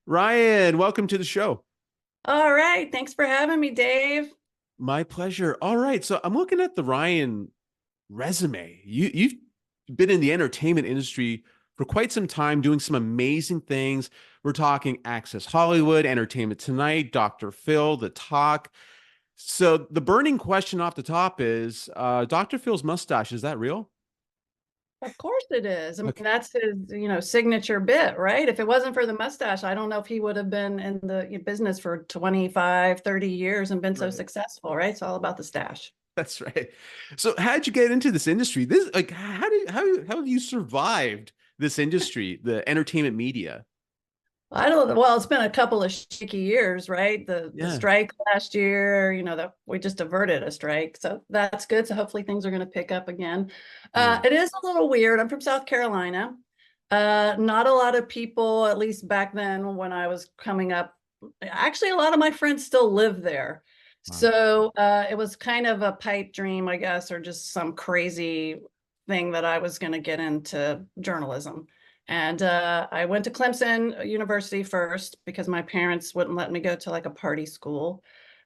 Ryan, welcome to the show. All right. Thanks for having me, Dave. My pleasure. All right, so I'm looking at the Ryan resume. You've been in the entertainment industry for quite some time, doing some amazing things. We're talking Access Hollywood, Entertainment Tonight, Dr. Phil, The Talk. So the burning question off the top is, Dr. Phil's mustache, is that real? Of course it is. I mean, Okay. that's his, signature bit, right? If it wasn't for the mustache, I don't know if he would have been in the business for 25, 30 years and been so Right. successful, right? It's all about the stash. That's right. So how'd you get into this industry? This like how have you survived this industry, the entertainment media? I don't, well, it's been a couple of shaky years, right? The Yeah. strike last year, that we just averted a strike. So that's good. So hopefully things are going to pick up again. Yeah. It is a little weird. I'm from South Carolina. Not a lot of people, at least back then when I was coming up, actually a lot of my friends still live there. Wow. So it was kind of a pipe dream, I guess, or just some crazy thing that I was going to get into journalism. And I went to Clemson University first because my parents wouldn't let me go to like a party school.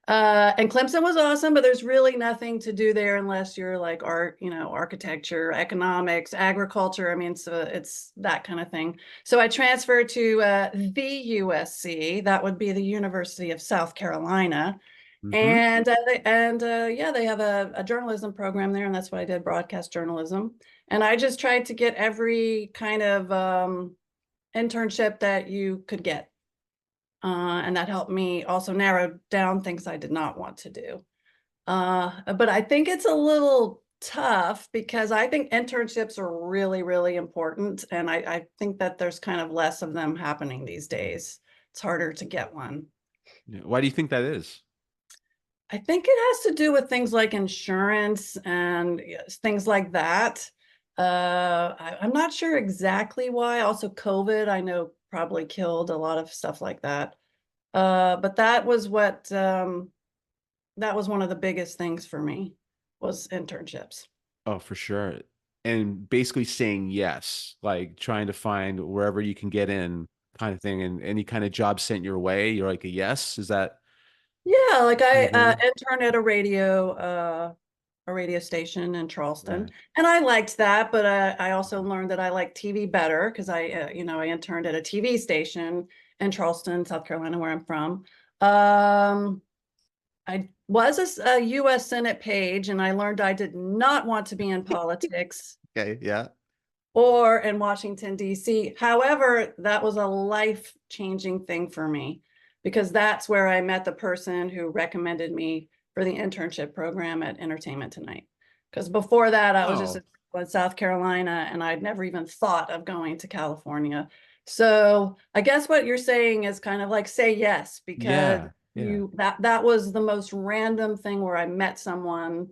And Clemson was awesome, but there's really nothing to do there unless you're like art, architecture, economics, agriculture. I mean, so it's that kind of thing. So I transferred to the USC. That would be the University of South Carolina. Hmm. And yeah, they have a journalism program there, and that's what I did, broadcast journalism. And I just tried to get every kind of internship that you could get. And that helped me also narrow down things I did not want to do. But I think it's a little tough because I think internships are really, really important. And I think that there's kind of less of them happening these days. It's harder to get one. Yeah. Why do you think that is? I think it has to do with things like insurance and yes, things like that. I'm not sure exactly why. Also, COVID, I know probably killed a lot of stuff like that. But that was one of the biggest things for me was internships. Oh, for sure. And basically saying yes, like trying to find wherever you can get in kind of thing, and any kind of job sent your way, you're like a yes. Is that Yeah, like I okay? interned at a radio station in Yeah. Charleston, and I liked that. But I also learned that I like TV better because I interned at a TV station in Charleston, South Carolina, where I'm from. Um, I was a U.S. Senate page, and I learned I did not want to be in politics Okay. Yeah. or in Washington, D.C. However, that was a life-changing thing for me because that's where I met the person who recommended me for the internship program at Entertainment Tonight. Because before that, I was just Oh, in South Carolina and I'd never even thought of going to California. So I guess what you're saying is kind of like say yes, because yeah. Yeah. that was the most random thing where I met someone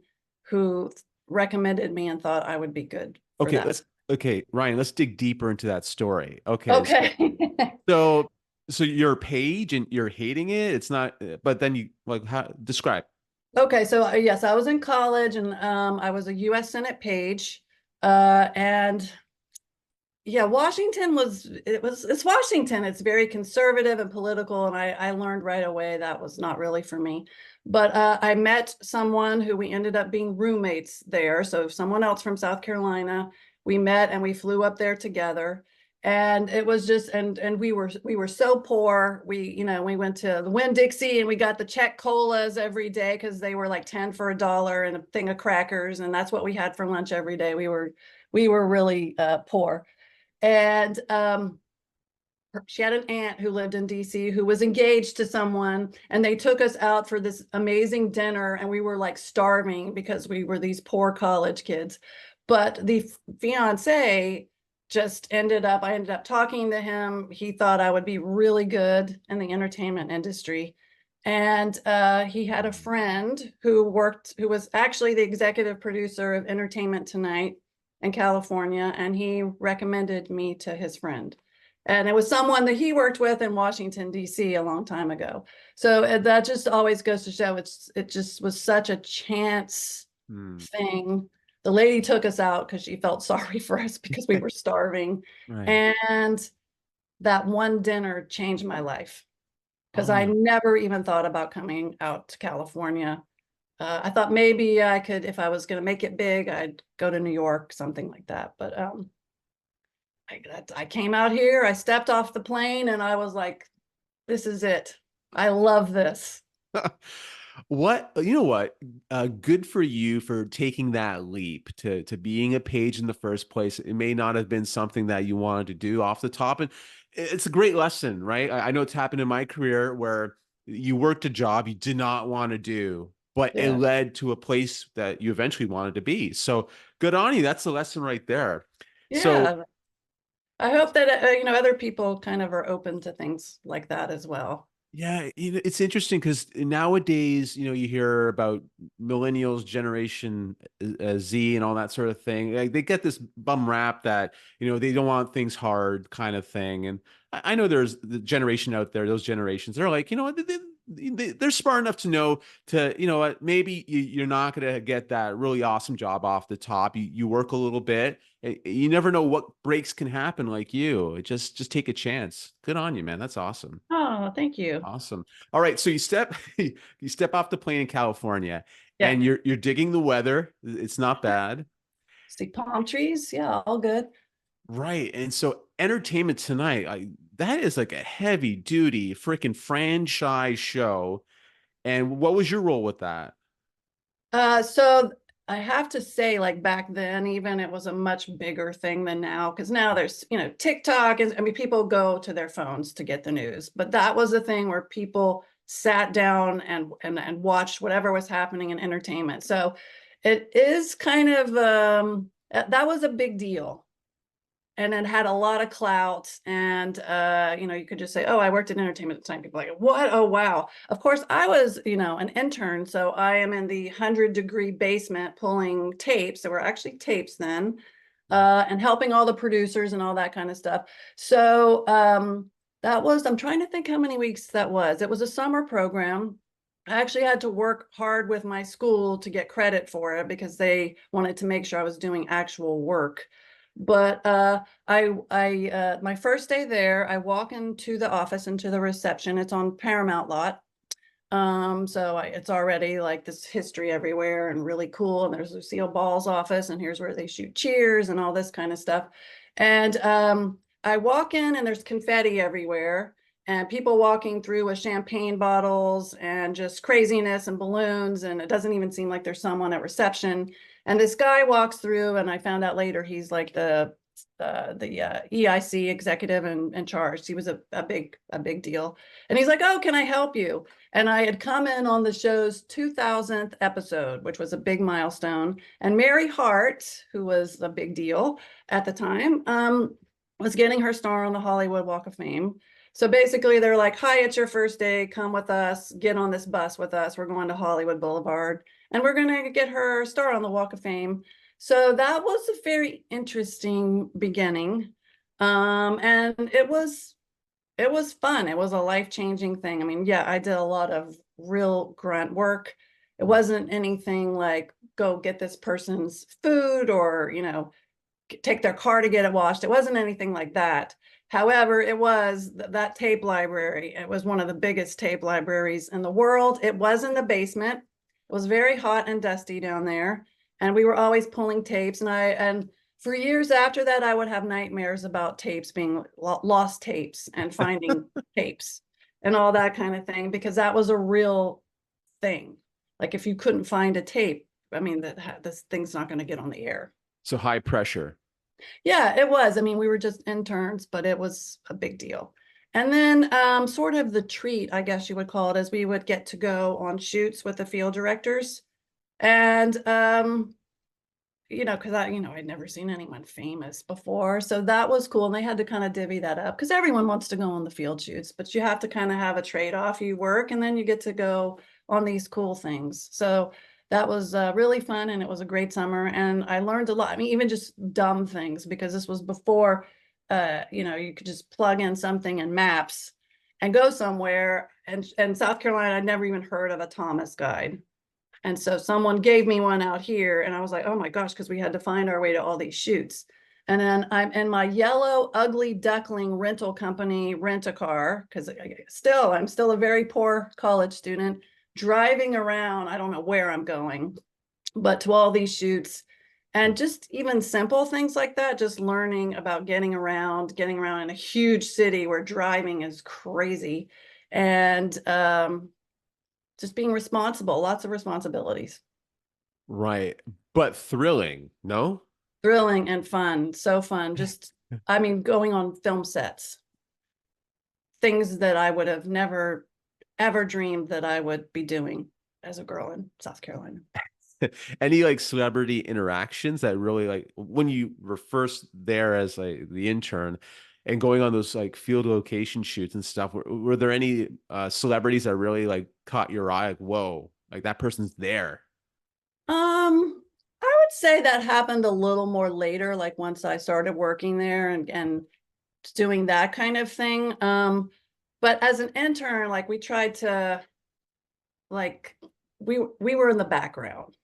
who recommended me and thought I would be good for Okay, that. okay, Ryan, let's dig deeper into that story. Okay, Okay. so so you're a page and you're hating it. It's not, but then you like how describe. Okay, so yes, I was in college and I was a US Senate page. And yeah, it's Washington. It's very conservative and political, and I learned right away that was not really for me. But I met someone who we ended up being roommates there. So someone else from South Carolina, we met and we flew up there together. And it was just and we were so poor. We went to the Winn-Dixie and we got the Czech colas every day because they were like 10 for $1 and a thing of crackers, and that's what we had for lunch every day. We were really poor. And she had an aunt who lived in DC who was engaged to someone, and they took us out for this amazing dinner, and we were like starving because we were these poor college kids. But the fiance I ended up talking to him. He thought I would be really good in the entertainment industry. And he had a friend who was actually the executive producer of Entertainment Tonight in California, and he recommended me to his friend. And it was someone that he worked with in Washington, D.C. a long time ago. So that just always goes to show it just was such a chance Hmm. thing. The lady took us out because she felt sorry for us because we were starving. Right. And that one dinner changed my life because Oh I my. never even thought about coming out to California. I thought maybe I could, if I was going to make it big, I'd go to New York, something like that. But I came out here, I stepped off the plane, and I was like, this is it. I love this. What, you know what? Good for you for taking that leap to being a page in the first place. It may not have been something that you wanted to do off the top, and it's a great lesson, right? I know it's happened in my career where you worked a job you did not want to do, but it Yeah. led to a place that you eventually wanted to be. So good on you. That's the lesson right there. So Yeah. I hope that, other people kind of are open to things like that as well. yeah, it's interesting because nowadays, you hear about millennials, Generation Z, and all that sort of thing. Like, they get this bum rap that they don't want things hard, kind of thing. And I know there's the generation out there, those generations, they're like, what, they're smart enough to know what, maybe you're not going to get that really awesome job off the top. You work a little bit. You never know what breaks can happen. Like you, just take a chance. Good on you, man. That's awesome. Oh, thank you. Awesome. All right, so you step you step off the plane in California Yeah. and you're digging the weather. It's not bad. See palm trees. Yeah, all good. Right. And so Entertainment Tonight, that is like a heavy duty freaking franchise show. And what was your role with that? So I have to say, like back then, even it was a much bigger thing than now, because now there's, TikTok, and I mean, people go to their phones to get the news. But that was a thing where people sat down and watched whatever was happening in entertainment. So it is kind of that was a big deal, and it had a lot of clout. And you could just say, oh, I worked in entertainment at the time. People are like, what? Oh, wow. Of course, I was an intern, so I am in the 100-degree basement pulling tapes. There were actually tapes then, and helping all the producers and all that kind of stuff. So that was, I'm trying to think how many weeks that was. It was a summer program. I actually had to work hard with my school to get credit for it because they wanted to make sure I was doing actual work. But my first day there, I walk into the office, into the reception. It's on Paramount lot. So it's already like this history everywhere and really cool. And there's Lucille Ball's office, and here's where they shoot cheers and all this kind of stuff. And I walk in, and there's confetti everywhere, and people walking through with champagne bottles and just craziness and balloons. And it doesn't even seem like there's someone at reception. And this guy walks through, and I found out later he's like the EIC executive in charge. He was a big deal. And he's like, oh, can I help you? And I had come in on the show's 2000th episode, which was a big milestone. And Mary Hart, who was a big deal at the time, was getting her star on the Hollywood Walk of Fame. So basically, they're like, hi, it's your first day. Come with us. Get on this bus with us. We're going to Hollywood Boulevard, and we're going to get her star on the Walk of Fame. So that was a very interesting beginning. And it was fun. It was a life-changing thing. I mean, yeah, I did a lot of real grunt work. It wasn't anything like go get this person's food or, take their car to get it washed. It wasn't anything like that. However, it was that tape library. It was one of the biggest tape libraries in the world. It was in the basement. It was very hot and dusty down there. And we were always pulling tapes. And for years after that, I would have nightmares about tapes being lost tapes and finding tapes and all that kind of thing, because that was a real thing. Like if you couldn't find a tape, I mean, this thing's not going to get on the air. So high pressure. Yeah, it was. I mean, we were just interns, but it was a big deal. And then sort of the treat, I guess you would call it, is we would get to go on shoots with the field directors. And because I'd never seen anyone famous before. So that was cool. And they had to kind of divvy that up because everyone wants to go on the field shoots, but you have to kind of have a trade-off. You work and then you get to go on these cool things. So that was really fun, and it was a great summer. And I learned a lot. I mean, even just dumb things, because this was before, you could just plug in something in maps and go somewhere. And South Carolina, I'd never even heard of a Thomas guide. And so someone gave me one out here, and I was like, oh my gosh, because we had to find our way to all these shoots. And then I'm in my yellow, ugly duckling rental company, rent a car, because I'm still a very poor college student, driving around. I don't know where I'm going, but to all these shoots. And just even simple things like that, just learning about getting around in a huge city where driving is crazy. And just being responsible, lots of responsibilities. Right. But thrilling, no? Thrilling and fun, so fun. Just, I mean, going on film sets, things that I would have never ever dreamed that I would be doing as a girl in South Carolina. Any like celebrity interactions that really like when you were first there as like the intern and going on those like field location shoots and stuff, were there any celebrities that really like caught your eye? Like, whoa, like that person's there. I would say that happened a little more later, like once I started working there and doing that kind of thing. But as an intern, like we tried to like we were in the background.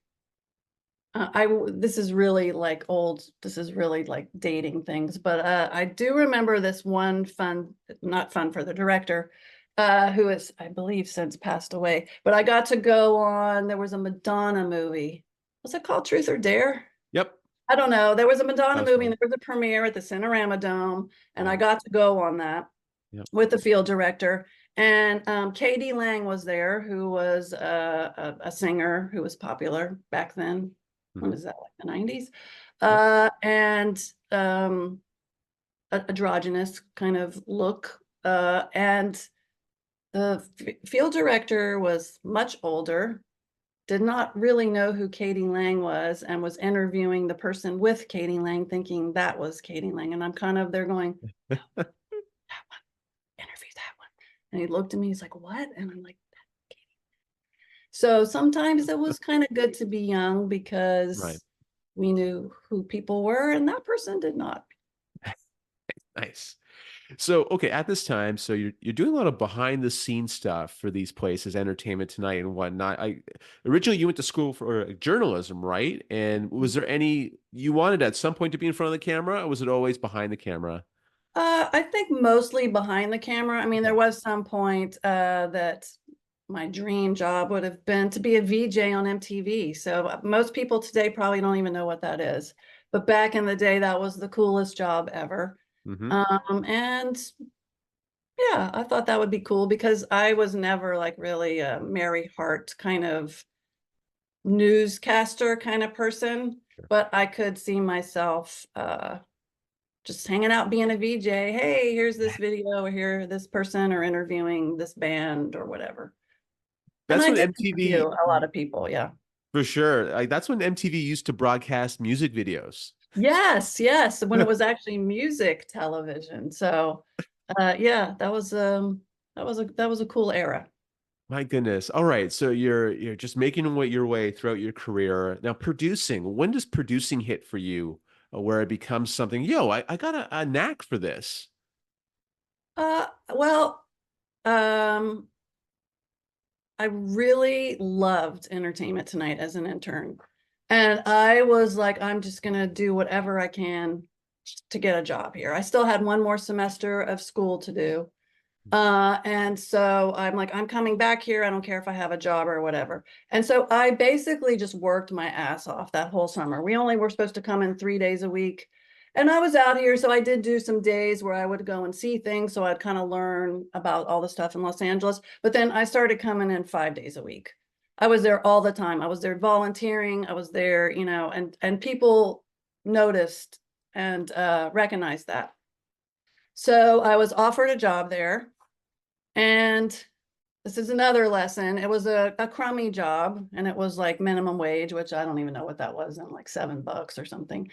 This is really like old. This is really like dating things, but I do remember this one fun, not fun for the director, who is, I believe, since passed away. But I got to go on. There was a Madonna movie. Was it called Truth or Dare? Yep. I don't know. There was a That Madonna was movie, and fun. there was a premiere at the Cinerama Dome, and I Wow. got to go on that Yep. with the field director. And Katie Lang was there, who was a singer who was popular back then. When Mhm. is that, like the 90s? Yep. And androgynous kind of look. And the field director was much older, did not really know who Katie Lang was, and was interviewing the person with Katie Lang, thinking that was Katie Lang. And I'm kind of there going, no, that one, interview that one. And he looked at me, he's like, what? And I'm like, so sometimes it was kind of good to be young Right. because we knew who people were, and that person did not. Nice. So, okay, at this time, so you're doing a lot of behind the scenes stuff for these places, Entertainment Tonight and whatnot. I originally you went to school for journalism, right? And was there any you wanted at some point to be in front of the camera, or was it always behind the camera? I think mostly behind the camera. I mean, there Okay. was some point that my dream job would have been to be a VJ on MTV. So most people today probably don't even know what that is. But back in the day, that was the coolest job ever. Hmm. And yeah, I thought that would be cool because I was never like really a Mary Hart kind of newscaster kind of person, Sure. but I could see myself just hanging out being a VJ. Hey, here's this video, or here this person, or interviewing this band or whatever. And That's I when did MTV interview a lot of people. Yeah. for sure. Like that's when MTV used to broadcast music videos. Yes, yes. When it was actually music television. So yeah, that was a cool era. My goodness. All right. So you're just making your way throughout your career. Now producing, when does producing hit for you where it becomes something, yo, I got a knack for this. Well, um, I really loved Entertainment Tonight as an intern. And I was like, I'm just gonna do whatever I can to get a job here. I still had one more semester of school to do. And so I'm like, I'm coming back here. I don't care if I have a job or whatever. And so I basically just worked my ass off that whole summer. We only were supposed to come in 3 days a week. And I was out here. So I did do some days where I would go and see things. So I'd kind of learn about all the stuff in Los Angeles. But then I started coming in 5 days a week. I was there all the time. I was there volunteering. I was there, and people noticed and recognized that. So I was offered a job there. And this is another lesson. It was a crummy job, and it was like minimum wage, which I don't even know what that was, and like $7 or something.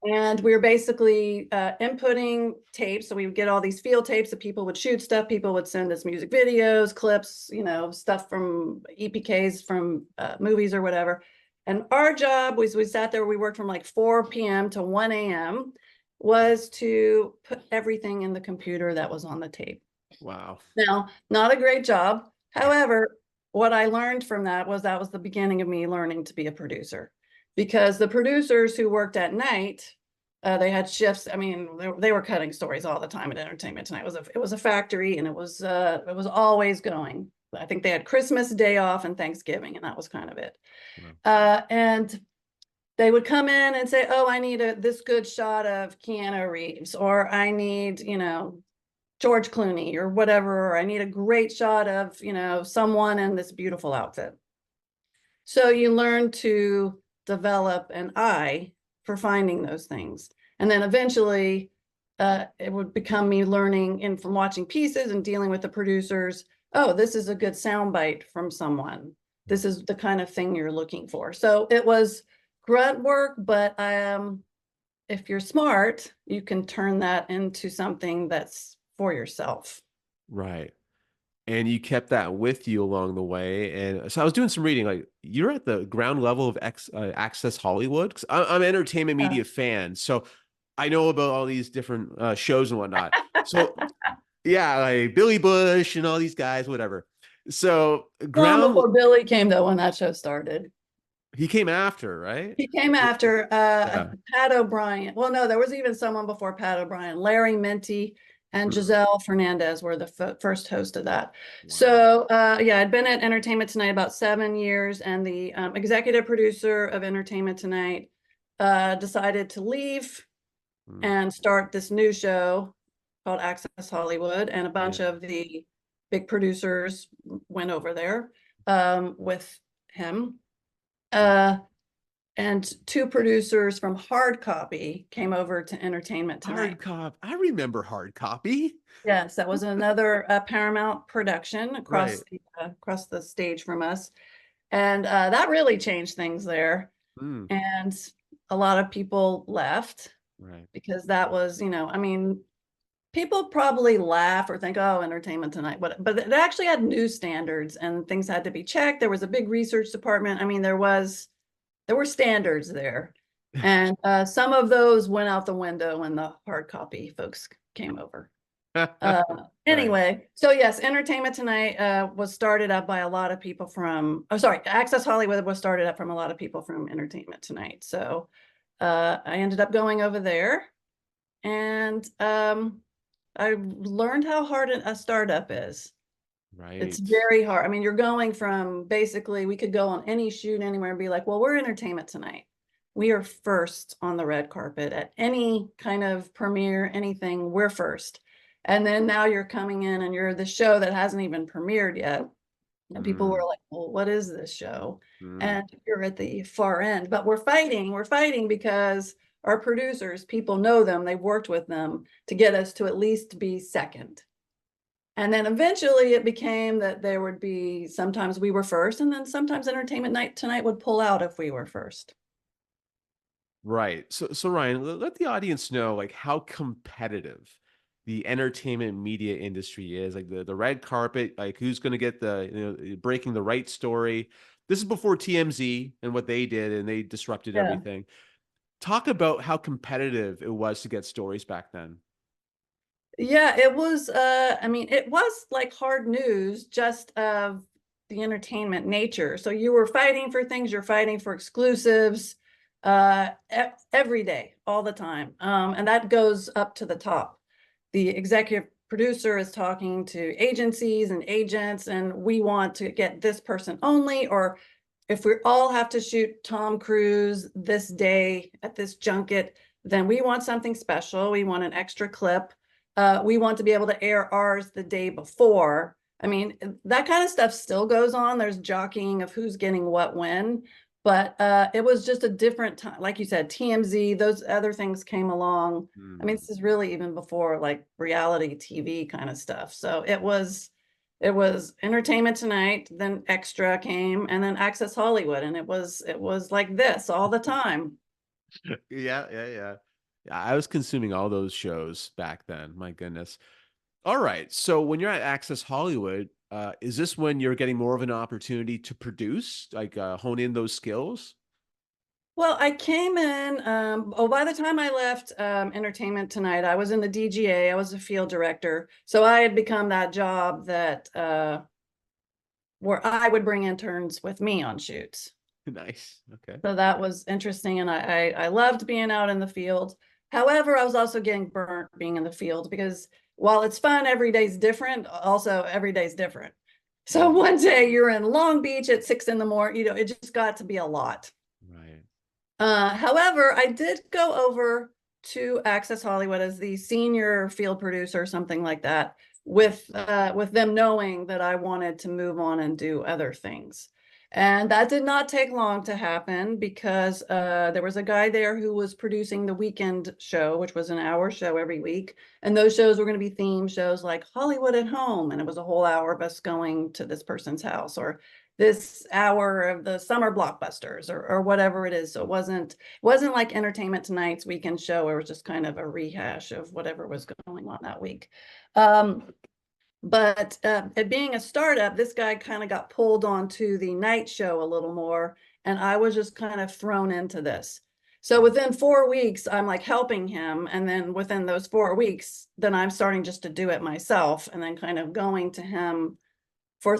And we were basically inputting tapes. So we would get all these field tapes that people would shoot stuff. People would send us music videos, clips, stuff from EPKs from movies or whatever. And our job was we sat there, we worked from like 4 p.m. to 1 a.m. was to put everything in the computer that was on the tape. Wow. Now, not a great job. However, what I learned from that was the beginning of me learning to be a producer, because the producers who worked at night They had shifts. I mean, they were cutting stories all the time at Entertainment Tonight. It was a factory, and it was always going. I think they had Christmas Day off and Thanksgiving, and that was kind of it. Wow. And they would come in and say, "Oh, I need this good shot of Keanu Reeves, or I need, George Clooney, or whatever, or I need a great shot of, someone in this beautiful outfit." So you learn to develop an eye for finding those things. And then eventually it would become me learning in from watching pieces and dealing with the producers. Oh, this is a good soundbite from someone. This is the kind of thing you're looking for. So it was grunt work, but if you're smart, you can turn that into something that's for yourself. Right. And you kept that with you along the way. And so I was doing some reading, like you're at the ground level of Access Hollywood. 'Cause I'm an entertainment Yeah. media fan, so I know about all these different shows and whatnot. So yeah, like Billy Bush and all these guys, whatever. So Long ground, before Billy came, though, when that show started. he came after, right? He came after Yeah. Pat O'Brien. Well, no, there was even someone before Pat O'Brien. Larry Minty and Mm, Giselle Fernandez were the first host of that. wow. So, yeah, I'd been at Entertainment Tonight about 7 years, and the executive producer of Entertainment Tonight decided to leave Mm, and start this new show called Access Hollywood, and a bunch yeah. of the big producers went over there with him. Mm. Uh, and two producers from Hard Copy came over to Entertainment Hard Tonight. cop. I remember Hard Copy. Yes, that was another Paramount production Right. across the stage from us, and that really changed things there. Mm, And a lot of people left right. because that was, I mean, people probably laugh or think, "Oh, Entertainment Tonight," but it actually had new standards and things had to be checked. There was a big research department. I mean, there were standards there. And some of those went out the window when the hard copy folks came over. Uh, Right. anyway, so yes, Entertainment Tonight was started up by a lot of people from, oh, sorry, Access Hollywood was started up from a lot of people from Entertainment Tonight. So I ended up going over there, and I learned how hard a startup is. It's Right. very hard. I mean, you're going from basically, we could go on any shoot anywhere and be like, "Well, we're Entertainment Tonight. We are first on the red carpet at any kind of premiere, anything, we're first." And then now you're coming in and you're the show that hasn't even premiered yet. And people Mm, were like, "Well, what is this show?" mm. And you're at the far end. But we're fighting because our producers, people know them, they've worked with them to get us to at least be second. And then eventually it became that there would be sometimes we were first, and then sometimes Entertainment Night Tonight would pull out if we were first. Right. So Ryan, let the audience know like how competitive the entertainment media industry is. Like the red carpet, like who's going to get the breaking the right story. This is before TMZ and what they did, and they disrupted Yeah. everything. Talk about how competitive it was to get stories back then. Yeah, it was I mean, it was like hard news just of the entertainment nature. So you were fighting for things, you're fighting for exclusives every day, all the time. And that goes up to the top. The executive producer is talking to agencies and agents, and we want to get this person only, or if we all have to shoot Tom Cruise this day at this junket, then we want something special. We want an extra clip. We want to be able to air ours the day before. I mean, that kind of stuff still goes on. There's jockeying of who's getting what when, but it was just a different time. Like you said, TMZ, those other things came along. I mean, Mm. this is really even before like reality TV kind of stuff. So it was Entertainment Tonight, then Extra came, and then Access Hollywood, and it was like this all the time. Yeah. Yeah, I was consuming all those shows back then. My goodness. All right. So when you're at Access Hollywood, is this when you're getting more of an opportunity to produce, like hone in those skills? Well, I came in, oh, by the time I left Entertainment Tonight, I was in the DGA, I was a field director. So I had become that job that where I would bring interns with me on shoots. Nice. Okay. So that was interesting, and I loved being out in the field. However, I was also getting burnt being in the field because while it's fun, every day's different. Also, every day's different. So Mm, one day you're in Long Beach at 6 in the morning. It just got to be a lot. right. However, I did go over to Access Hollywood as the senior field producer or something like that, with them knowing that I wanted to move on and do other things. And that did not take long to happen because there was a guy there who was producing the weekend show, which was an hour show every week. And those shows were going to be theme shows like Hollywood at Home. And it was a whole hour of us going to this person's house, or this hour of the summer blockbusters, or whatever it is. So it wasn't like Entertainment Tonight's weekend show where it was just kind of a rehash of whatever was going on that week. But it being a startup, this guy kind of got pulled onto the night show a little more, and I was just kind of thrown into this. So within 4 weeks, I'm like helping him, and then within those 4 weeks, then I'm starting just to do it myself, and then kind of going to him for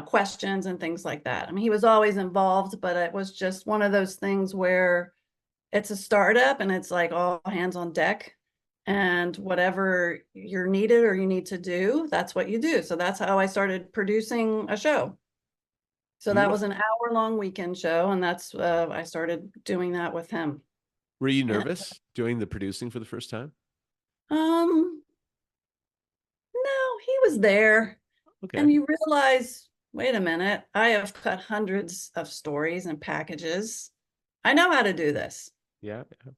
questions and things like that. I mean, he was always involved, but it was just one of those things where it's a startup and it's like all hands on deck, and whatever you're needed or you need to do, that's what you do. So that's how I started producing a show. So that was Beautiful. an hour-long weekend show, and that's I started doing that with him. Were you And nervous doing the producing for the first time? um, no, he was there. Okay. And you realize, wait a minute, I have cut hundreds of stories and packages. I know how to do this. Yeah. Yeah.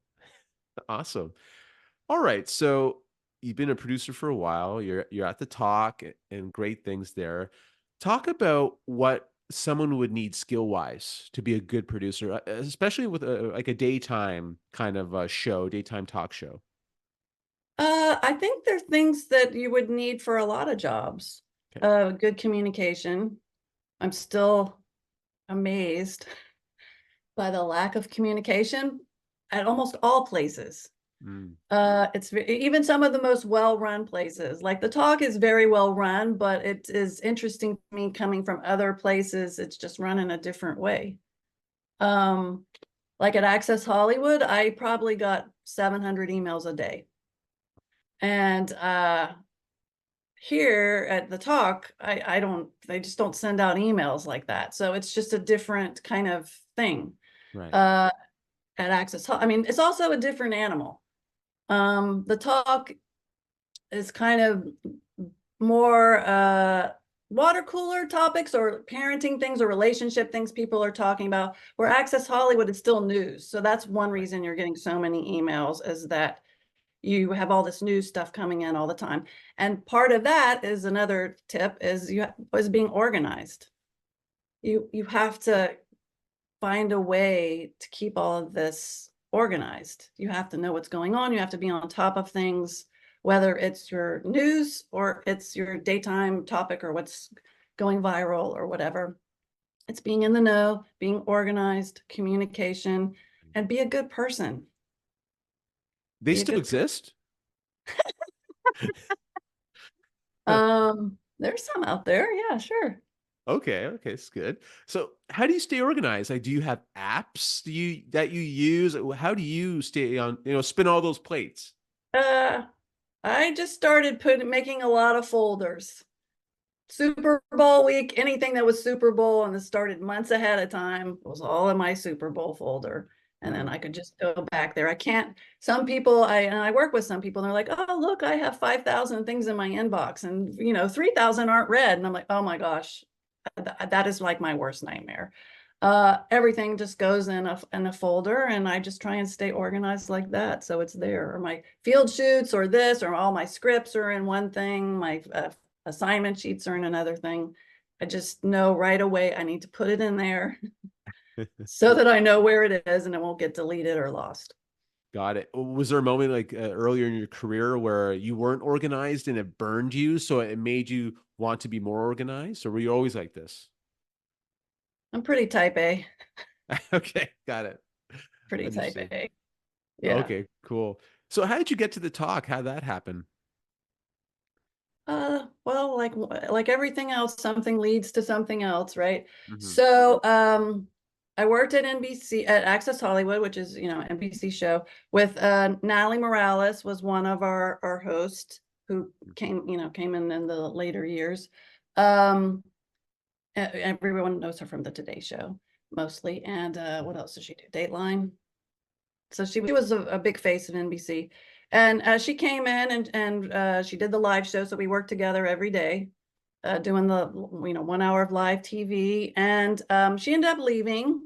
Awesome. All right. So you've been a producer for a while. You're at the talk and great things there. Talk about what someone would need skill wise to be a good producer, especially with like a daytime kind of show, daytime talk show. I think there are things that you would need for a lot of jobs. Okay. Good communication. I'm still amazed by the lack of communication at almost all places. Mm, It's even some of the most well-run places. Like the talk is very well run, but it is interesting to me coming from other places. It's just run in a different way. Um, like at Access Hollywood, I probably got 700 emails a day. And here at the talk, I don't, they just don't send out emails like that. So it's just a different kind of thing. right. Uh, at Access, I mean, it's also a different animal. The talk is kind of more water cooler topics or parenting things or relationship things people are talking about, where Access Hollywood is still news. So that's one Right. reason you're getting so many emails, is that you have all this news stuff coming in all the time. And part of that is, another tip is, being organized. You have to find a way to keep all of this organized. You have to know what's going on. You have to be on top of things, whether it's your news or it's your daytime topic or what's going viral or whatever. It's being in the know, being organized, communication, and be a good person. They Be a still good person. exist? There's some out there. Yeah, sure. Okay, okay, it's good. So, how do you stay organized? Like, do you have apps that you use? How do you stay on, spin all those plates? Uh, I just started making a lot of folders. Super Bowl week, anything that was Super Bowl and this started months ahead of time was all in my Super Bowl folder. And then Mm, I could just go back there. I can't, some people, I work with some people and they're like, oh, look, I have 5,000 things in my inbox and 3,000 aren't read. And I'm like, oh my gosh, that is like my worst nightmare. Everything just goes in a folder, and I just try and stay organized like that. So it's there, or my field shoots or this, or all my scripts are in one thing. My assignment sheets are in another thing. I just know right away I need to put it in there so that I know where it is and it won't get deleted or lost. got it. Was there a moment like earlier in your career where you weren't organized and it burned you, so it made you want to be more organized, or were you always like this? I'm pretty type A, Okay, got it. pretty type Understood. A. Yeah. Okay, cool. So, how did you get to the talk? How'd that happen? Well, like everything else, something leads to something else, right? Hmm. So, I worked at NBC at Access Hollywood, which is, NBC show with Natalie Morales was one of our hosts who came in the later years. Everyone knows her from the Today Show mostly. And what else did she do? Dateline. So she was a big face at NBC. And she came in and she did the live show. So we worked together every day, doing the 1 hour of live TV. And she ended up leaving,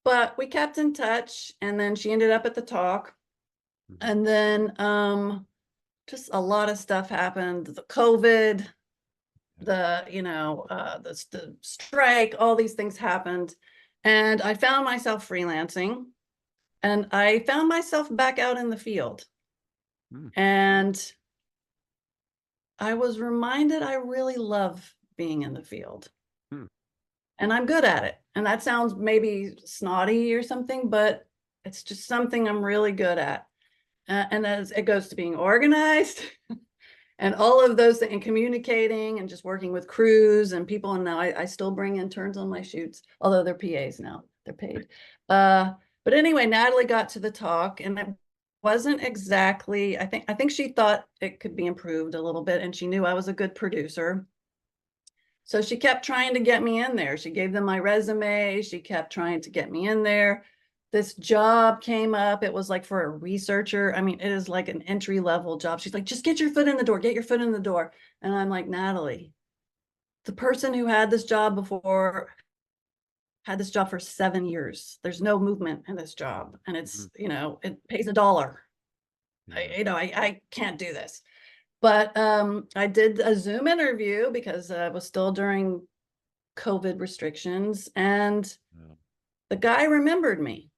but we kept in touch. And then she ended up at the Talk. And then just a lot of stuff happened. The COVID, the strike, all these things happened. And I found myself freelancing, and I found myself back out in the field. And I was reminded I really love being in the field. And I'm good at it. And that sounds maybe snotty or something, but it's just something I'm really good at. And as it goes to being organized and all of those things, and communicating and just working with crews and people. And now I still bring interns on my shoots, although they're PAs now, they're paid. But anyway, Natalie got to the Talk, and it wasn't exactly, I think she thought it could be improved a little bit, and she knew I was a good producer. So she kept trying to get me in there. She gave them my resume. She kept trying to get me in there. This job came up. It was like for a researcher. I mean, it is like an entry-level job. She's like, just get your foot in the door, get your foot in the door. And I'm like, Natalie, the person who had this job before had this job for 7 years. There's no movement in this job. And it's, it pays $1. I can't do this. But I did a Zoom interview because it was still during COVID restrictions. And the guy remembered me.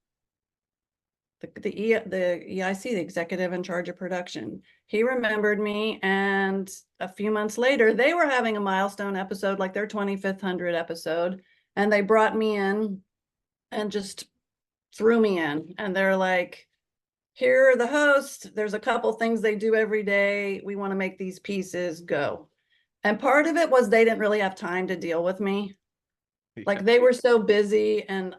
The EIC, the executive in charge of production, he remembered me. And a few months later, they were having a milestone episode, like their 2500 episode. And they brought me in and just threw me in. And they're like, here are the hosts. There's a couple things they do every day. We want to make these pieces, go. And part of it was they didn't really have time to deal with me. Like they were so busy, and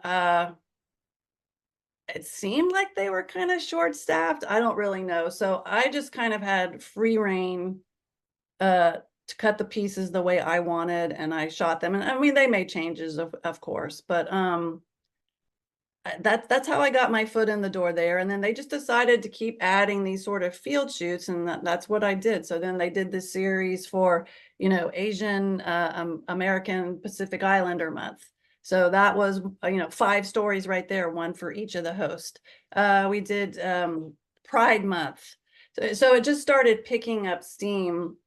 it seemed like they were kind of short-staffed. I don't really know. So I just kind of had free reign to cut the pieces the way I wanted, and I shot them. And I mean, they made changes, of course, but that's how I got my foot in the door there. And then they just decided to keep adding these sort of field shoots, and that's what I did. So then they did this series for, Asian American Pacific Islander month. So that was, 5 stories right there, one for each of the hosts. We did Pride Month. So it just started picking up steam.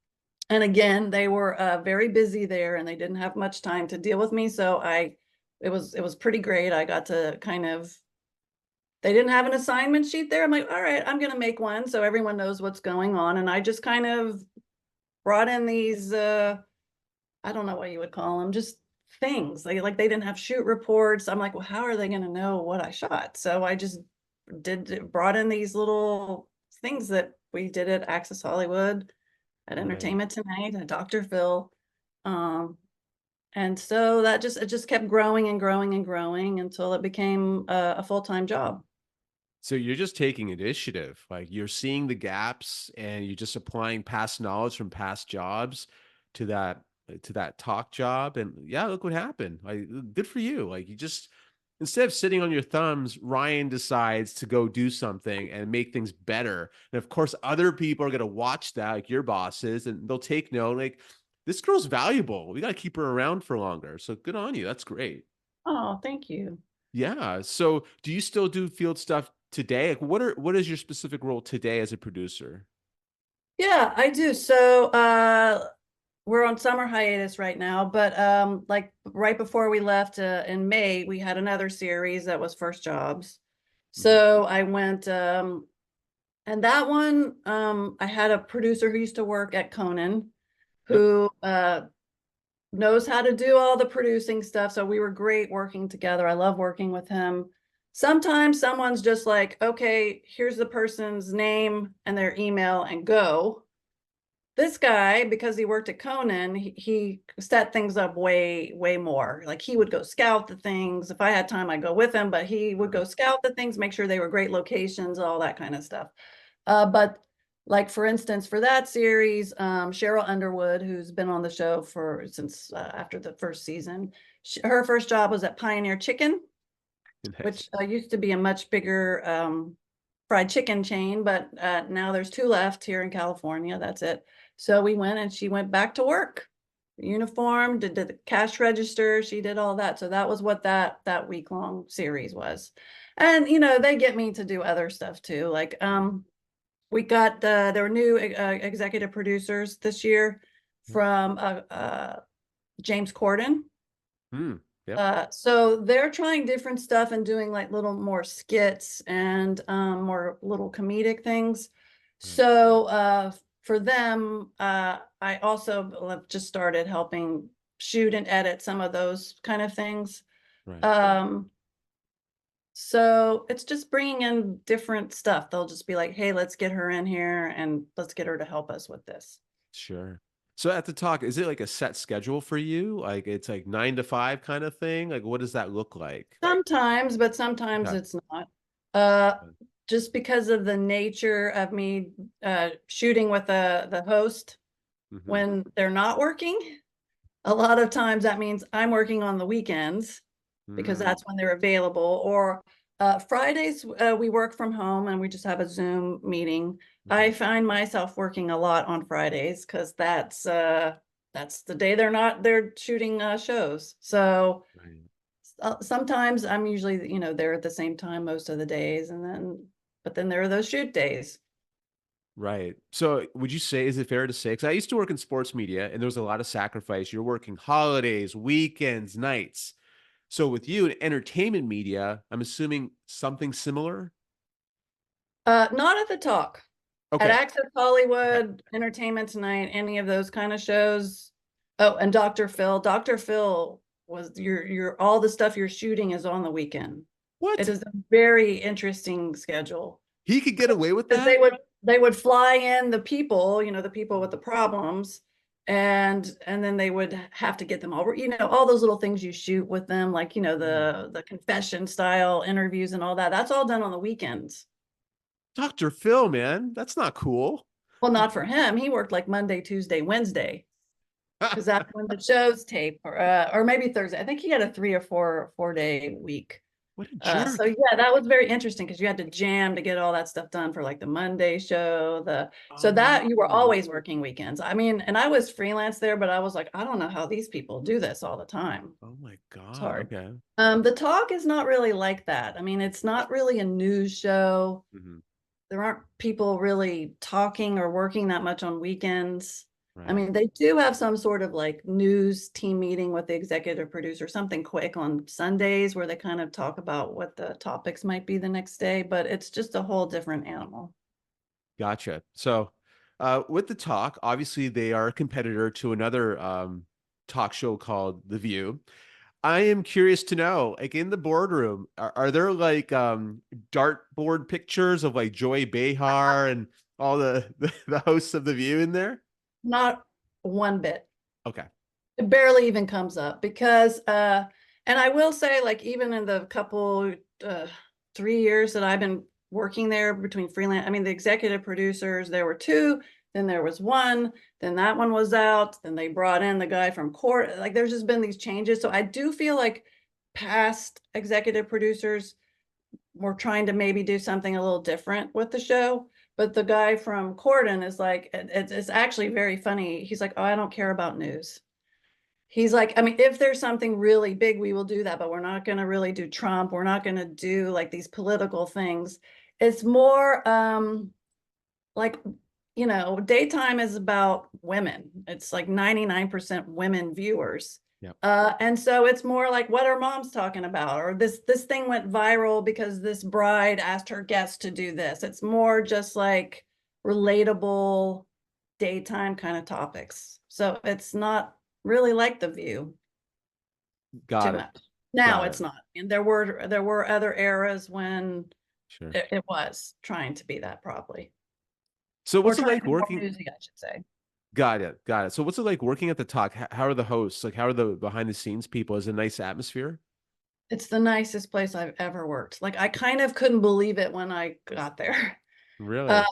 And again, they were very busy there, and they didn't have much time to deal with me. So it was pretty great. I got to they didn't have an assignment sheet there. I'm like, all right, I'm going to make one so everyone knows what's going on. And I just kind of brought in these, I don't know what you would call them, just things. They didn't have shoot reports. I'm like, well, how are they going to know what I shot? So I just brought in these little things that we did at Access Hollywood, at Entertainment Tonight, at Dr. Phil. And so it just kept growing and growing and growing until it became a full-time job. So you're just taking initiative, like you're seeing the gaps and you're just applying past knowledge from past jobs to that talk job. And yeah, look what happened. Like, good for you. Like, you just, instead of sitting on your thumbs, Ryan decides to go do something and make things better. And of course, other people are going to watch that, like your bosses, and they'll take note. Like, this girl's valuable. We got to keep her around for longer. So good on you. That's great. Oh, thank you. Yeah. So do you still do field stuff today? Like, what is your specific role today as a producer? Yeah, I do. So we're on summer hiatus right now, but like right before we left in May, we had another series that was First Jobs. So I went and that one, I had a producer who used to work at Conan, who knows how to do all the producing stuff. So we were great working together. I love working with him. Sometimes someone's just like, okay, here's the person's name and their email and go. this guy, because he worked at Conan, he set things up way more. Like he would go scout the things. If I had time, I'd go with him, but he would go scout the things, make sure they were great locations, all that kind of stuff. But like for instance, for that series, Cheryl Underwood, who's been on the show since after the first season, her first job was at Pioneer Chicken, Nice. which used to be a much bigger fried chicken chain, but now there's two left here in California. That's it. So we went and she went back to work, uniform, did the cash register. She did all that. So that was what that week-long series was. And they get me to do other stuff too. Like we got there were new executive producers this year from James Corden. Yep. So they're trying different stuff and doing like little more skits and more little comedic things. So for them, I also have just started helping shoot and edit some of those kind of things. Right. So it's just bringing in different stuff. They'll just be like, hey, let's get her in here and let's get her to help us with this. Sure. So at the talk, is it like a set schedule for you? Like it's like 9 to 5 kind of thing? Like what does that look like? Sometimes, but sometimes Okay. it's not. Uh, just because of the nature of me shooting with the host Mm-hmm. when they're not working. A lot of times that means I'm working on the weekends because Mm. that's when they're available. Or Fridays, we work from home and we just have a Zoom meeting. Okay. I find myself working a lot on Fridays because that's the day they're shooting shows. So Right. sometimes I'm usually, there at the same time most of the days, but then there are those shoot days. Right. So would you say, is it fair to say, because I used to work in sports media and there was a lot of sacrifice. You're working holidays, weekends, nights. So with you in entertainment media, I'm assuming something similar. Not at the Talk. At Okay. Access Okay. Hollywood, Entertainment Tonight, any of those kind of shows. Oh, and Dr. Phil. Dr. Phil was your all the stuff you're shooting is on the weekend. It What? is a very interesting schedule. He could get away with Because that? they would fly in the people, the people with the problems, and then they would have to get them over, all those little things you shoot with them, like Mm. the confession style interviews and all that. That's all done on the weekends. Dr. Phil, man, that's not cool. Well, not for him. He worked like Monday, Tuesday, Wednesday, because that's when the shows tape, or maybe Thursday. I think he had a 3 or 4 day week. What a So jerk. yeah, that was very interesting because you had to jam to get all that stuff done for like the Monday show. So Oh that you were no. always working weekends. I mean, and I was freelance there, but I was like, I don't know how these people do this all the time. Oh my It's God. hard. Okay. The Talk is not really like that. I mean, it's not really a news show. Hmm. There aren't people really talking or working that much on weekends. I Right. mean, they do have some sort of like news team meeting with the executive producer, something quick on Sundays where they kind of talk about what the topics might be the next day, but it's just a whole different animal. Gotcha. So, with the talk, obviously they are a competitor to another talk show called The View. I am curious to know, like in the boardroom, are there like dartboard pictures of like Joy Behar and all the hosts of The View in there? Not one bit. Okay. It barely even comes up because and I will say, like, even in the couple 3 years that I've been working there between freelance, I mean, the executive producers, there were two, then there was one, then that one was out, then they brought in the guy from court. Like, there's just been these changes. So I do feel like past executive producers were trying to maybe do something a little different with the show. But the guy from Corden is like, it's actually very funny. He's like, oh, I don't care about news. He's like, I mean, if there's something really big, we will do that, but we're not going to really do Trump. We're not going to do like these political things. It's more like, daytime is about women. It's like 99% women viewers. Yep. And so it's more like, what are moms talking about? Or this thing went viral because this bride asked her guests to do this. It's more just like relatable daytime kind of topics. So it's not really like The View too Got it. much. Now Got it's it. not. And there were other eras when Sure. it was trying to be that, probably, So or what's it trying to like be more working? newsy, I should say. Got it. Got it. So what's it like working at the talk? How are the hosts? Like, how are the behind the scenes people? Is it a nice atmosphere? It's the nicest place I've ever worked. Like, I kind of couldn't believe it when I got there. Uh, Really?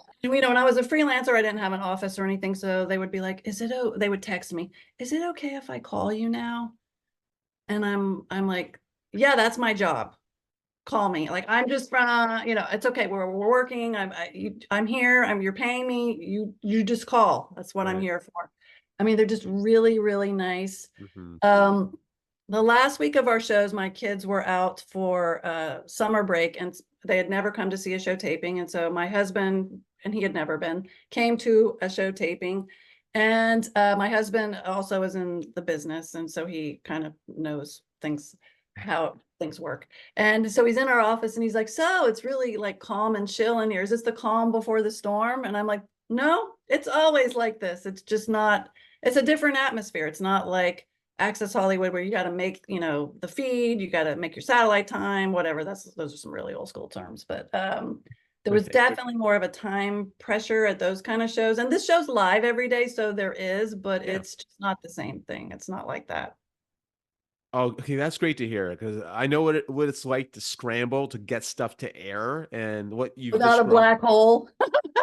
when I was a freelancer, I didn't have an office or anything, so they would be like, they would text me, "Is it okay if I call you now?" And I'm like, "Yeah, that's my job. Call me." Like, I'm just it's okay. We're working. I'm here. You're paying me. You just call. That's what I'm Right. here for. I mean, they're just really, really nice. Hmm. Um, the last week of our shows, my kids were out for summer break, and they had never come to see a show taping. And so my husband, and he had never been, came to a show taping. And my husband also is in the business, and so he kind of knows how things work. And so he's in our office, and he's like, "So it's really like calm and chill in here. Is this the calm before the storm?" And I'm like, "No, it's always like this. It's just not. It's a different atmosphere. It's not like Access Hollywood, where you got to make, the feed, you got to make your satellite time, whatever. Those are some really old school terms, but there was Right. definitely more of a time pressure at those kind of shows. And this show's live every day, so there is, but Yeah. it's just not the same thing. It's not like that. Oh, okay, that's great to hear because I know what it's like to scramble to get stuff to air and what you've Without a described. black hole.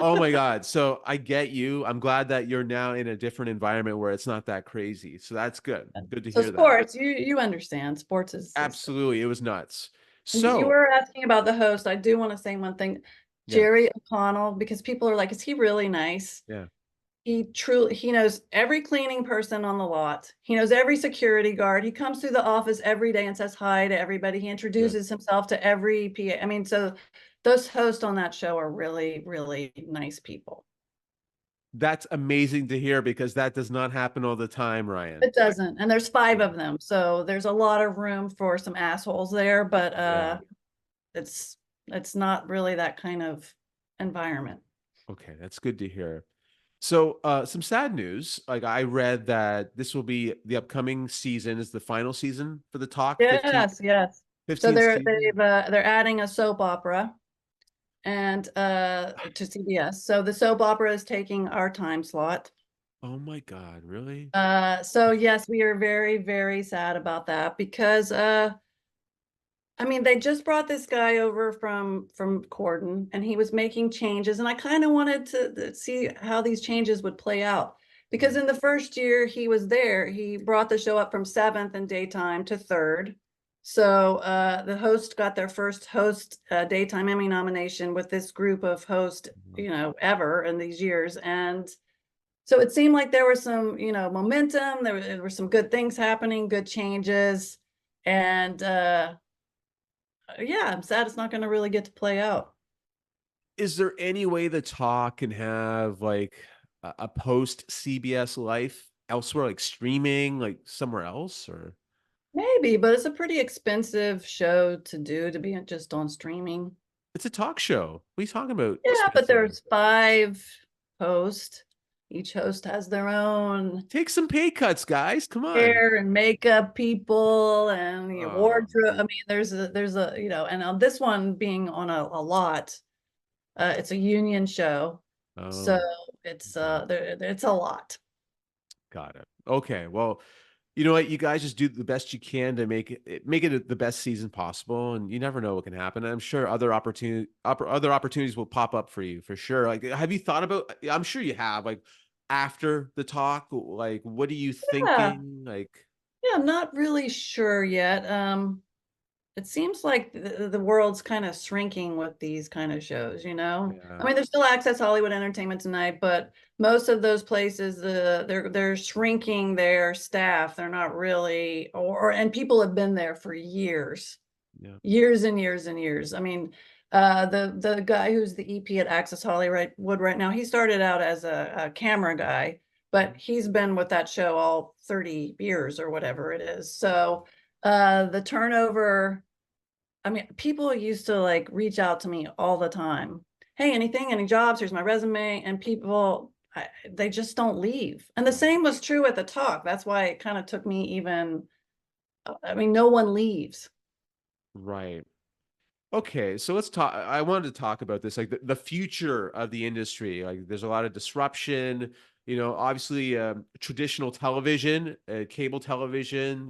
Oh my God. So I get you. I'm glad that you're now in a different environment where it's not that crazy. So that's good. Good to So hear that. sports, you understand. Sports is Absolutely. It was nuts. And you So, were asking about the host. I do want to say one thing. yeah. Jerry O'Connell, because people are like, is he really nice? Yeah. He knows every cleaning person on the lot. He knows every security guard. He comes through the office every day and says hi to everybody. He Good. introduces himself to every PA. I mean, so those hosts on that show are really, really nice people. That's amazing to hear because that does not happen all the time, Ryan. It doesn't. And there's five Yeah. of them. So there's a lot of room for some assholes there, but Yeah. it's it's not really that kind of environment. Okay. That's good to hear. So, some sad news. Like I read that this will be the upcoming season is the final season for the talk, Yes, yes. So 15th season. they're adding a soap opera and to CBS. So the soap opera is taking our time slot. Oh my God, really? So yes, we are very, very sad about that because I mean, they just brought this guy over from Corden, and he was making changes, and I kind of wanted to see how these changes would play out. Because Mm. in the first year he was there, he brought the show up from seventh in daytime to third. So the host got their first host daytime Emmy nomination with this group of hosts, ever in these years. And so it seemed like there was some, momentum. There were some good things happening, good changes, and yeah, I'm sad it's not going to really get to play out. Is there any way the talk can have like a post CBS life elsewhere, like streaming, like somewhere else, or Maybe, but it's a pretty expensive show to do to be just on streaming. it's a talk show? What are you talking about? Yeah, but Expensive. there's five hosts. Each host has their own Take some pay cuts, guys. Come on. hair and makeup people and the Oh, wardrobe. I mean, there's a and on this one being on a lot, it's a union show, so oh, it's okay. it's a lot. Got it. Okay. Well, you know what? You guys just do the best you can to make it the best season possible, and you never know what can happen. I'm sure other opportunities will pop up for you for sure. Like, have you thought about? I'm sure you have. Like, after the talk, like, what are you Yeah, thinking? Like, yeah, I'm not really sure yet. It seems like the world's kind of shrinking with these kind of shows, you know? I yeah, mean, there's still Access Hollywood Entertainment Tonight, but most of those places, they're shrinking their staff. They're not really, and people have been there for years, yeah, years and years and years. I mean, the guy who's the EP at Access Hollywood right now, he started out as a camera guy, but he's been with that show all 30 years or whatever it is. So the turnover, I mean, people used to like reach out to me all the time. Hey, any jobs? Here's my resume. And they just don't leave. And the right, same was true at the talk. That's why it kind of took me I mean, no one leaves. right. Okay, so let's talk. I wanted to talk about this, like the future of the industry. Like, there's a lot of disruption. Obviously, traditional television, cable television,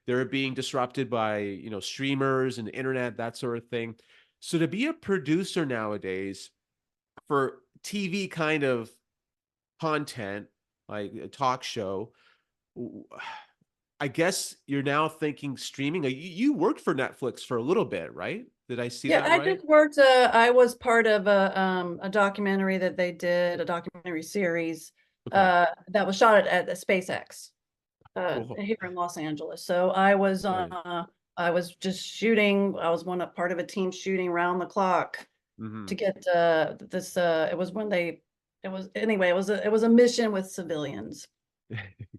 they're being disrupted by, streamers and the internet, that sort of thing. So to be a producer nowadays for TV kind of content, like a talk show, w- I guess you're now thinking streaming. You worked for Netflix for a little bit, right? Did I see Yeah, that I right? just worked, I was part of a documentary that they did, a documentary series Okay, that was shot at SpaceX cool. here in Los Angeles. So Right. I was just shooting. I was part of a team shooting round the clock to Hmm. get this. It was when they, it was anyway. It was a mission with civilians.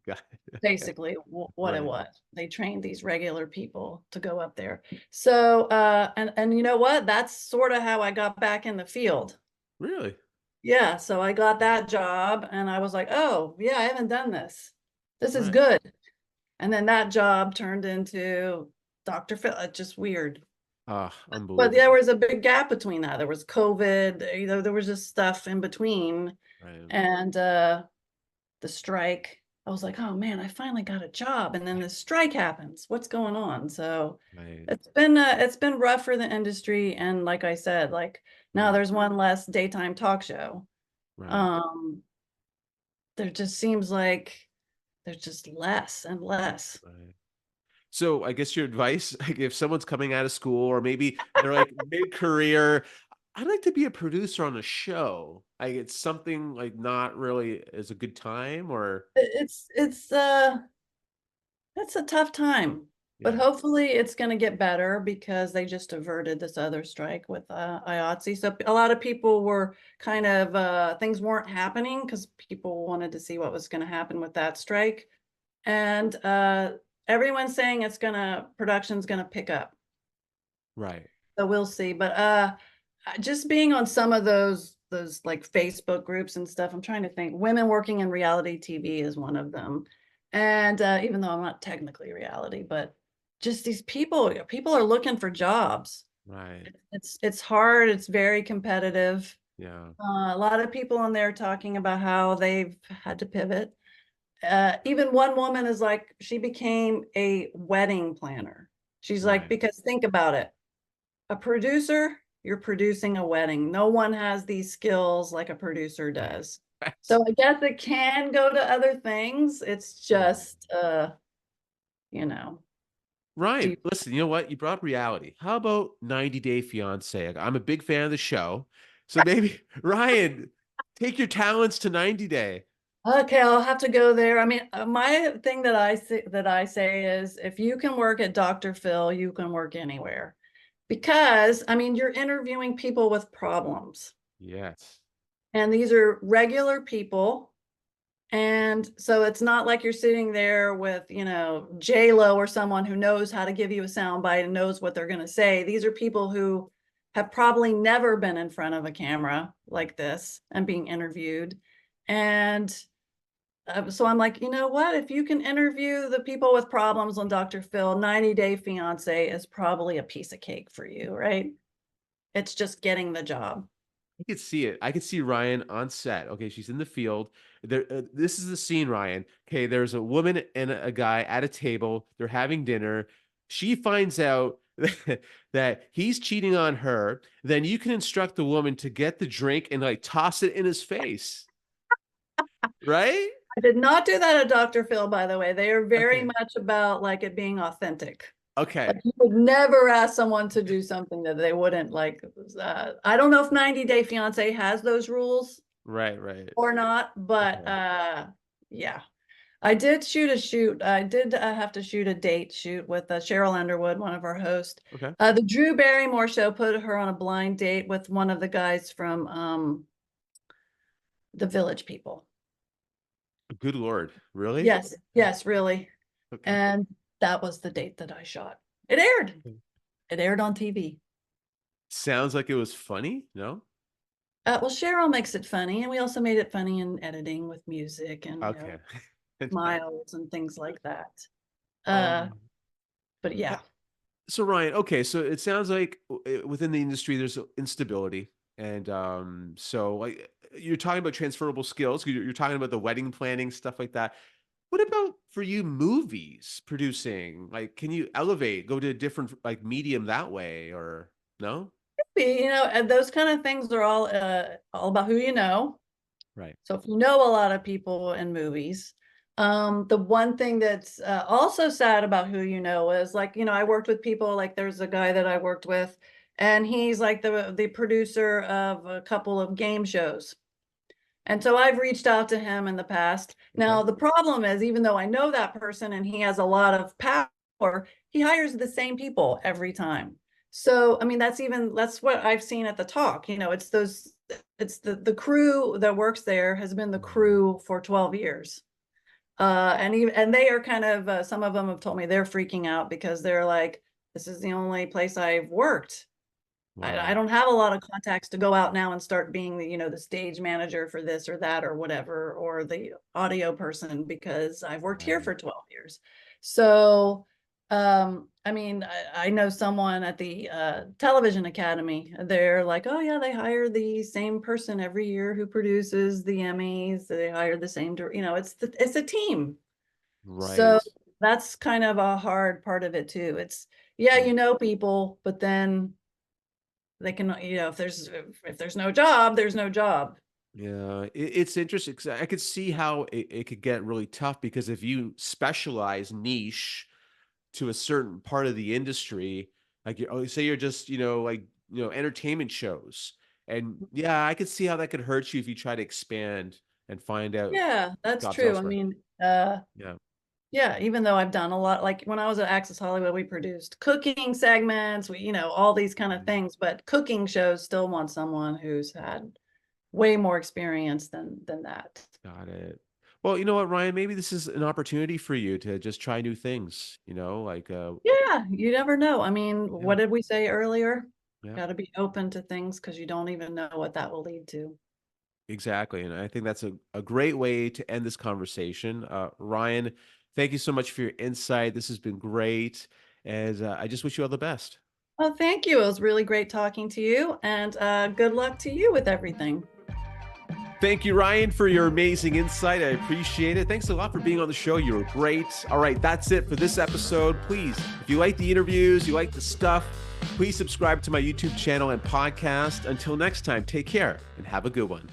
Got it. Okay. Basically, what it Right. was. They trained these regular people to go up there. So, and you know what? That's sort of how I got back in the field. Really? Yeah, so I got that job and I was like, "Oh, yeah, I haven't done this. This is Right. good." And then that job turned into Dr. Phil. Just weird. Ah, But there unbelievable. was a big gap between that. There was COVID, there was just stuff in between. Right. And the strike. I was like, oh man, I finally got a job. And then this strike happens. What's going on? So Right. it's been rough for the industry. And like I said, like now Mm, there's one less daytime talk show. right. Um, there just seems like there's just less and less. Right. So I guess your advice, like if someone's coming out of school or maybe they're like mid-career, I'd like to be a producer on a show. Like it's something like not really is a good time or It's a tough time, but yeah. hopefully it's going to get better because they just averted this other strike with IATSE. So a lot of people were kind of things weren't happening because people wanted to see what was going to happen with that strike, and everyone's saying production's gonna pick up. Right. So we'll see. But just being on some of those like Facebook groups and stuff, I'm trying to think. Women working in reality TV is one of them. And even though I'm not technically reality, but just these people are looking for jobs. Right. It's hard, it's very competitive. Yeah. A lot of people on there talking about how they've had to pivot. Even one woman is like, she became a wedding planner. She's like, Right. because think about it, a producer, you're producing a wedding. No one has these skills like a producer does. Right. So I guess it can go to other things. It's Right. just you know, do Ryan, you, listen, you know what? You brought up reality. How about 90 Day Fiance? Like, I'm a big fan of the show. So maybe Ryan, take your talents to 90 Day. okay, I'll have to go there. I mean, my thing that I say is if you can work at Dr. Phil, you can work anywhere. Because I mean, you're interviewing people with problems. Yes. And these are regular people. And so it's not like you're sitting there with, J Lo or someone who knows how to give you a soundbite and knows what they're going to say. These are people who have probably never been in front of a camera like this and being interviewed. And so I'm like, you know what? If you can interview the people with problems on Dr. Phil, 90 Day Fiance is probably a piece of cake for you, right? It's just getting the job. I could see it. I could see Ryan on set. Okay, she's in the field. This is the scene, Ryan. Okay, there's a woman and a guy at a table. They're having dinner. She finds out that he's cheating on her. Then you can instruct the woman to get the drink and like toss it in his face, right? I did not do that at Dr. Phil, by the way. They are very Okay. much about like it being authentic. Like Okay. you would never ask someone to do something that they wouldn't like. I don't know if 90 Day Fiance has those rules Right, right. or not, but Okay. yeah. I did shoot a shoot. I did have to shoot a date shoot with Cheryl Underwood, one of our hosts. Okay. The Drew Barrymore show put her on a blind date with one of the guys from the Village People. Good Lord. Really? Yes, yes, really. Okay. And that was the date that I shot. It aired. It aired on TV. Sounds like it was funny. No? Well, Cheryl makes it funny, and we also made it funny in editing with music and Okay. smiles and things like that. Uh, Um, but yeah, so Ryan, okay, so it sounds like within the industry there's instability, and so like you're talking about transferable skills. You're talking about the wedding planning, stuff like that. What about for you, movies producing? Like, can you elevate, go to a different like medium that way, or no? And those kind of things are all about who you know. Right. So if you know a lot of people in movies, the one thing that's also sad about who you know is like, I worked with people, like there's a guy that I worked with, and he's like the producer of a couple of game shows. And so I've reached out to him in the past. Okay. Now, the problem is, even though I know that person and he has a lot of power, he hires the same people every time. So, I mean, that's what I've seen at the talk. It's the crew that works there has been the Mhm. crew for 12 years. And they are kind of, some of them have told me they're freaking out because they're like, this is the only place I've worked. I Wow. don't have a lot of contacts to go out now and start being the stage manager for this or that or whatever, or the audio person, because I've worked here Right. for 12 years. So, I mean, I know someone at the Television Academy. They're like, oh yeah, they hire the same person every year who produces the Emmys. They hire the same, it's a team. So Right. that's kind of a hard part of it too. Yeah, Mm. you know people, but then they can, if there's no job, there's no job. Yeah, it's interesting 'cause I could see how it could get really tough because if you specialize niche to a certain part of the industry, like say you're just, like, entertainment shows. And yeah, I could see how that could hurt you if you try to expand and find out Yeah, that's jobs true. I elsewhere. mean, Yeah. yeah, even though I've done a lot, like when I was at Access Hollywood, we produced cooking segments, all these kind of Mhm. things, but cooking shows still want someone who's had way more experience than that. Got it. Well, you know what, Ryan, maybe this is an opportunity for you to just try new things, like Yeah, you never know. I mean, yeah, what did we say earlier? yeah. Got to be open to things because you don't even know what that will lead to. Exactly. And I think that's a great way to end this conversation. Ryan, thank you so much for your insight. This has been great. And I just wish you all the best. Oh, thank you. It was really great talking to you, and good luck to you with everything. Thank you, Ryan, for your amazing insight. I appreciate it. Thanks a lot for being on the show. You were great. All right, that's it for this episode. Please, if you like the interviews, you like the stuff, please subscribe to my YouTube channel and podcast. Until next time, take care and have a good one.